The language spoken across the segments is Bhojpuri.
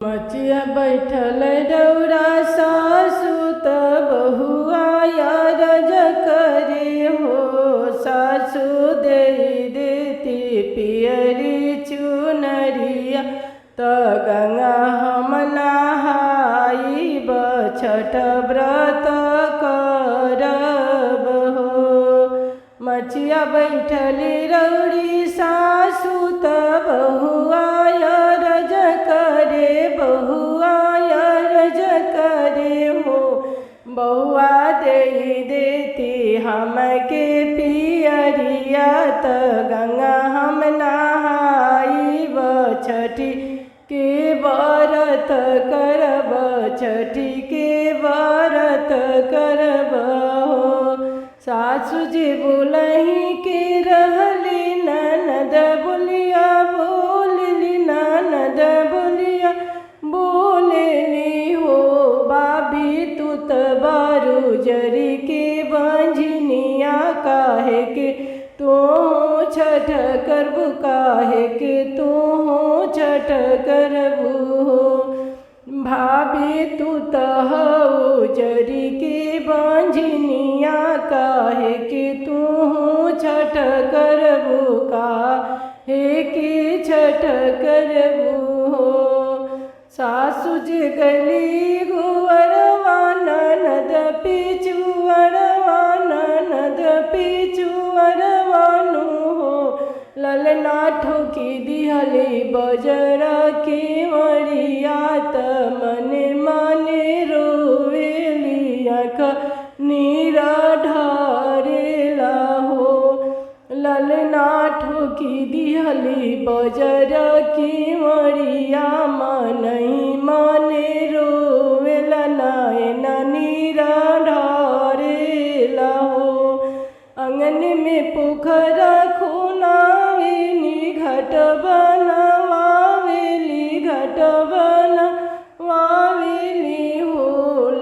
मचिया बैठल डौरा सासु त बहुआ रज करे हो। सासु दे देती पियरी चुनरिया त गंगा हम नहाइब छठ व्रत करब हो। मचिया बैठली रौड़ी सासु त बहुआ रज करे बहुआ रज करे हो। बहुआ दे देती हमके पियरिया त गंगा हम नहाइब छठी के व्रत करब छठी के व्रत करब हो। सासु जी बोलही के रहली ननद बोलिया बोलली ननद बोलिया बोलेली हो। बाबी तू त बारू जरी के बंझनिया काहे के तू छठ करबू काहे के तू छठ करबू हो। भाभी तू त हऊ जरी के बंझनिया काहे के तू छठ करबू काहे के छठ करबू हो। सासु जी गली गुअरवा ननद पिचुअरवा ननद पिचुअरवानु हो। ललना ठोकी दिहली बजरा के वरिया त मने मने रोवेली आँख नीरा ढारेला हो। ललना ठोकी दिहली बजरा के वरिया मनही मने रोवेला नयन नीरा ढारेला हो। आंगन में पोखरा खोनावेली घाट बनवावेली घाट बनवावेली हो।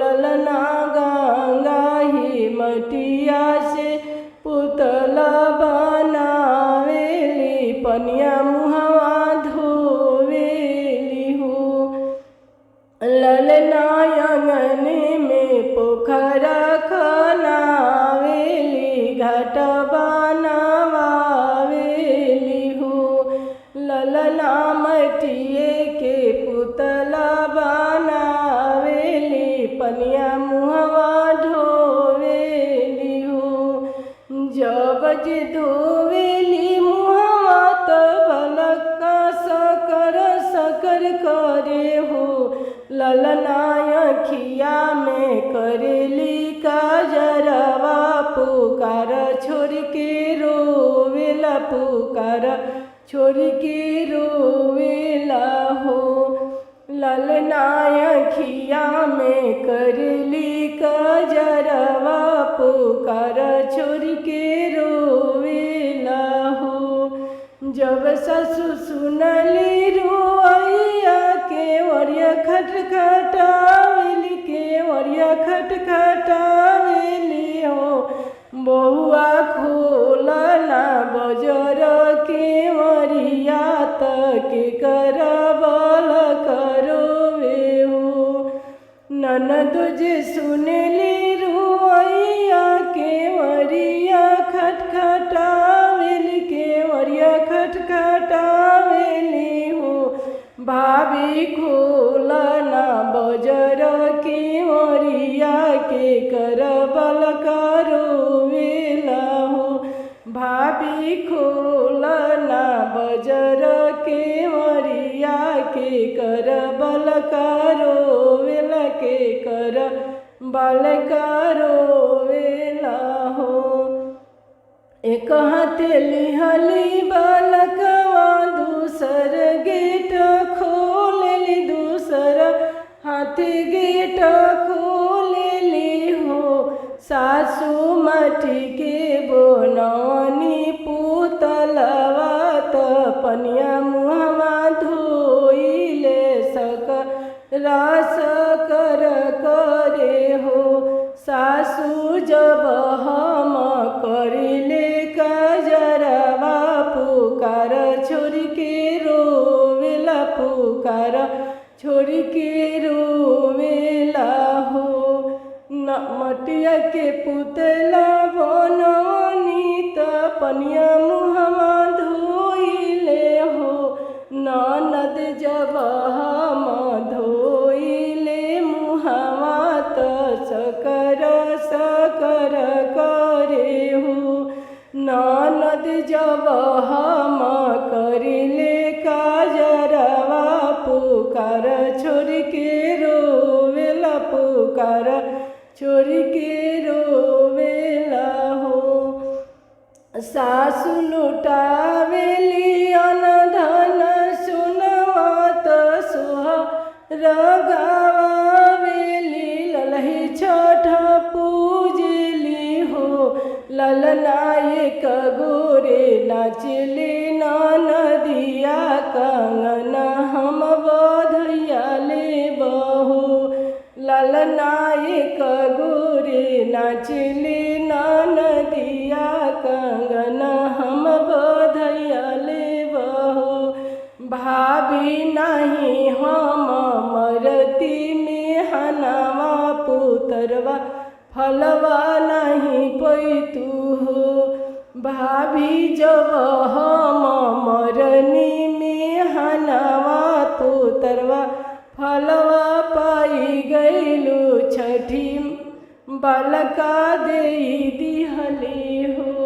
ललना गंगा ही मटिया से पुतला बनावेली पनिया मुहवा धोवेली हो। ललना आंगन में पोखरा खनावेली घाट बनवावेली हो। ललना मटिए के पुतला बनावेली पनिया मुहवा धोवेली हो। जब जे धोवेली मुहवा त बलका सकर सकर करे हो। ललना अखिया में करेली काजरवा पुकार छोड़ के रोवेला पुकार छोड़ के रोवेला हो। ललना अखिया में करेली काजरवा पुकार छोड़ के रोवेला हो। जब ससु सुनली रोइया के वरिया खटखटावेली के वरिया खटखटावेली हो। बहुआ खोलना बजर के वरिया त के करबल करोवे हो। ननद जे सुनली रोइया के वरिया खटखटावेली के वरिया खटखटावेली हो। भाभी खोलना बजर के वरिया के करबल करोवेला हो। भाभी खोलना बजर के वरिया के करबल करोवेला के करबल करोवेला हो। एक हाथ लिहली बालकवा दूसर गेट खोलेली दूसर हाथ गेट खोलेली हो। सासु मटी के बनवनी पुतलवा त पनिया मुहवा धोइले रस कर करे हो। सासु जब हम करिले काजरवा पुकार छोड़ के रोवेला पुकार छोड़ के रोवेला हो। न मटिया के पुतला बनवनी त पनिया मुहवा धोइले हो। ननद जब हम धोइले मुहवा त सकरा सकरा करे हो। ननद जब हम करिले काजरवा पुकार छोड़ के रोवेला पुकार छोड़ के रोवेला हो। सासु लुटावेली अनधन सुनवा त सोहरा गावेली ललही छठ पूजली हो। ललना एक गोरे नाचले नदिया कंगन हम बधैया ले बहो। ललना एक गोरे नाचले नदिया कंगन हम बधैया ले बहो। भाभी नहीं हम मरती में हनवा पुतरवा फलवा नहीं पैतू हो। भाभी जब हम मरनी में हनवा पुतरवा फलवा पाई गईलू छठी बालका दे दिहली हो।